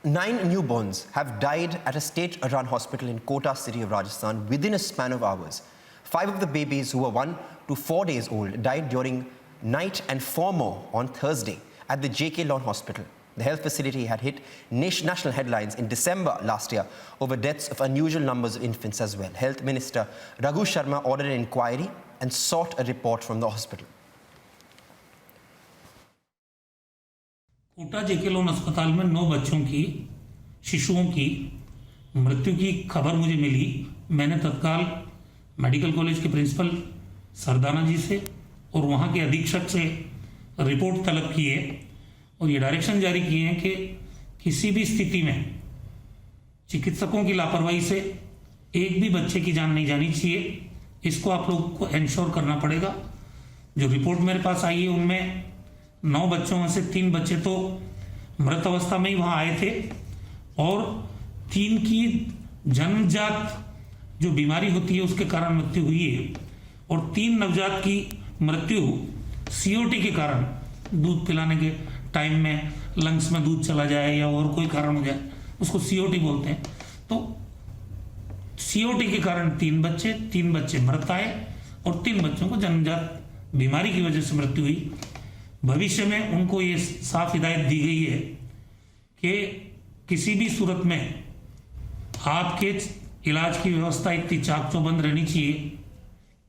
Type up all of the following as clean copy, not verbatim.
9 newborns have died at a state-run hospital in Kota city of Rajasthan within a span of hours. 5 of the babies, who were 1 to 4 days old, died during night and 4 more on Thursday at the JK Lawn Hospital. The health facility had hit national headlines in December last year over deaths of unusual numbers of infants as well. Health Minister Raghu Sharma ordered an inquiry and sought a report from the hospital. Kota JK Lon अस्पताल में 9 बच्चों की, शिशुओं की मृत्यु की खबर मुझे मिली। मैंने तत्काल मेडिकल कॉलेज के प्रिंसिपल सरदाना जी से और वहाँ के अधीक्षक से रिपोर्ट तलब की है और ये डायरेक्शन जारी किए हैं कि किसी भी स्थिति में चिकित्सकों की लापरवाही से एक भी बच्चे की जान नहीं जानी चाहिए। इसको आप लोगों को एंश्योर करना पड़ेगा। जो रिपोर्ट मेरे पास आई है उनमें 9 बच्चों में से 3 बच्चे तो मृत अवस्था में ही वहां आए थे और 3 की जन्मजात जो बीमारी होती है उसके कारण मृत्यु हुई है और 3 नवजात की मृत्यु सीओटी के कारण, दूध पिलाने के टाइम में लंग्स में दूध चला जाए या और कोई कारण हो जाए, उसको सीओटी बोलते हैं। तो सीओटी के कारण 3 बच्चे मृत आए और 3 बच्चों को जन्मजात बीमारी की वजह से मृत्यु हुई। भविष्य में उनको ये साफ हिदायत दी गई है कि किसी भी सूरत में आपके इलाज की व्यवस्था इतनी चाक चौबंद रहनी चाहिए,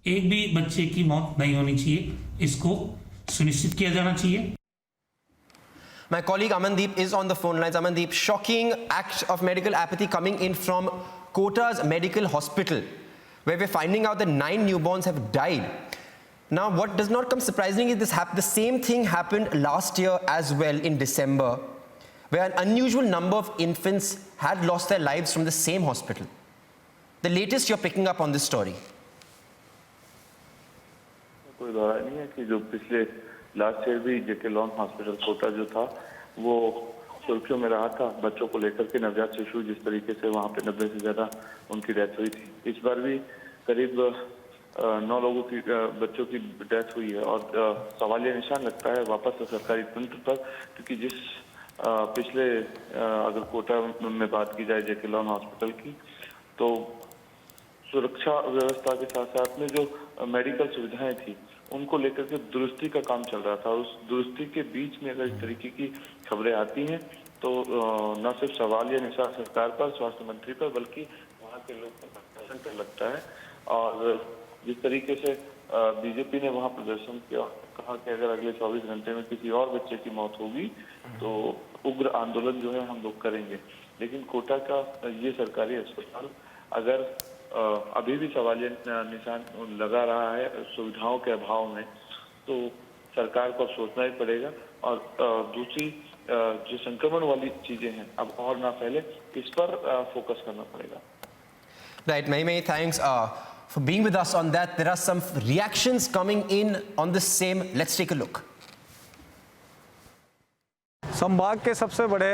एक भी बच्चे की मौत नहीं होनी चाहिए, इसको सुनिश्चित किया जाना चाहिए। My colleague Amandeep is on the phone lines. Amandeep, shocking act of medical apathy coming in from Kota's medical hospital, where we're finding out that 9 newborns have died. Now, what does not come surprisingly is the same thing happened last year as well in December, where an unusual number of infants had lost their lives from the same hospital. The latest you're picking up on this story. कोई दौरा नहीं है कि जो पिछले last year भी जेके lawn hospital Kota जो था वो सुर्खियों में रहा था बच्चों को लेकर के। नवजात शिशु जिस तरीके से वहाँ पे 90 से ज़्यादा उनकी डेथ हुई थी, इस बार भी करीब 9 लोगों की बच्चों की डेथ हुई है और सवालिया निशान लगता है वापस सरकारी तंत्र पर, क्योंकि जिस पिछले अगर कोटा में बात की जाए जेके लॉन हॉस्पिटल की, तो सुरक्षा व्यवस्था के साथ साथ में जो मेडिकल सुविधाएं थी उनको लेकर के दुरुस्ती का काम चल रहा था। उस दुरुस्ती के बीच में अगर इस तरीके की खबरें आती हैं तो न सिर्फ सवालिया निशान सरकार पर, स्वास्थ्य मंत्री पर, बल्कि वहाँ के लोग पर प्रदर्शन पर लगता है। और जिस तरीके से बीजेपी ने वहाँ प्रदर्शन किया, कहा कि अगर अगले 24 घंटे में किसी और बच्चे की मौत होगी तो उग्र आंदोलन जो है हम लोग करेंगे। लेकिन कोटा का ये सरकारी अस्पताल अगर अभी भी सवालिया निशान लगा रहा है सुविधाओं के अभाव में, तो सरकार को अब सोचना ही पड़ेगा। और दूसरी जो संक्रमण वाली चीजें हैं अब और ना फैले, इस पर फोकस करना पड़ेगा। Right, many thanks for being with us on that. There are some reactions coming in on the same. Let's take a look. संभाग के सबसे बड़े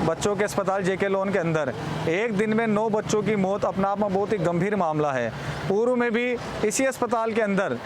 बच्चों के अस्पताल जेके लोन के अंदर एक दिन में 9 बच्चों की मौत अपना आप में बहुत ही गंभीर मामला है। पूर्व में भी इसी अस्पताल के अंदर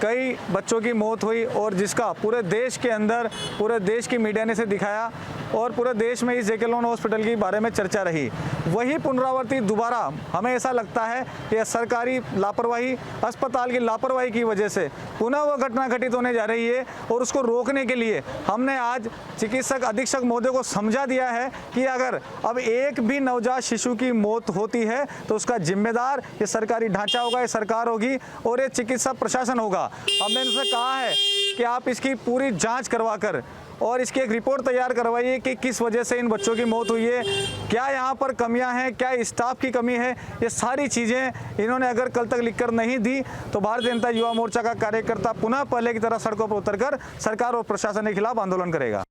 कई बच्चों की मौत हुई और जिसका पूरे देश के अंदर पूरे देश की मीडिया ने इसे दिखाया और पूरे देश में इस जेके लोन हॉस्पिटल के बारे में चर्चा रही। वही पुनरावृत्ति दोबारा हमें ऐसा लगता है कि सरकारी लापरवाही, अस्पताल की लापरवाही की वजह से पुनः वह घटना घटित होने जा रही है और उसको रोकने के लिए हमने आज चिकित्सक अधीक्षक महोदय को समझा दिया है कि अगर अब एक भी नवजात शिशु की मौत होती है तो उसका जिम्मेदार ये सरकारी ढांचा होगा, ये सरकार होगी और ये चिकित्सा प्रशासन होगा। हमने इनसे कहा है कि आप इसकी पूरी जांच करवाकर और इसकी एक रिपोर्ट तैयार करवाइए कि किस वजह से इन बच्चों की मौत हुई है, क्या यहाँ पर कमियां हैं, क्या स्टाफ की कमी है। ये सारी चीज़ें इन्होंने अगर कल तक लिखकर नहीं दी तो भारतीय जनता युवा मोर्चा का कार्यकर्ता पुनः पहले की तरह सड़कों पर उतरकर सरकार और प्रशासन के खिलाफ आंदोलन करेगा।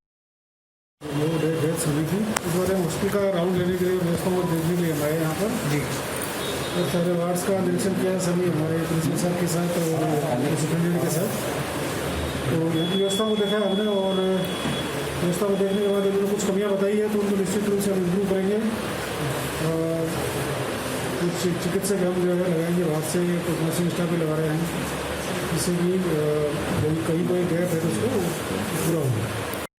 डेथ हुई थी, इस बारे में मुश्किल का राउंड लेने के लिए व्यवस्था को देखने के लिए हमारे यहाँ पर जी और सारे वार्ड्स का निरीक्षण किया सभी हमारे प्रिंसिपल साहब के साथ और सुप्रिंटेंडेंट के साथ। तो व्यवस्था को देखा हमने और व्यवस्था को देखने के बाद उन्होंने कुछ कमियां बताई है तो उनको निश्चित रूप से हम इम्प्रूव करेंगे। कुछ चिकित्सक हम जो है लगाएंगे बाहर से, कुछ नर्सिंग स्टाफ भी लगा रहे हैं जिससे कि कहीं कोई गैप है तो उसको पूरा होगा।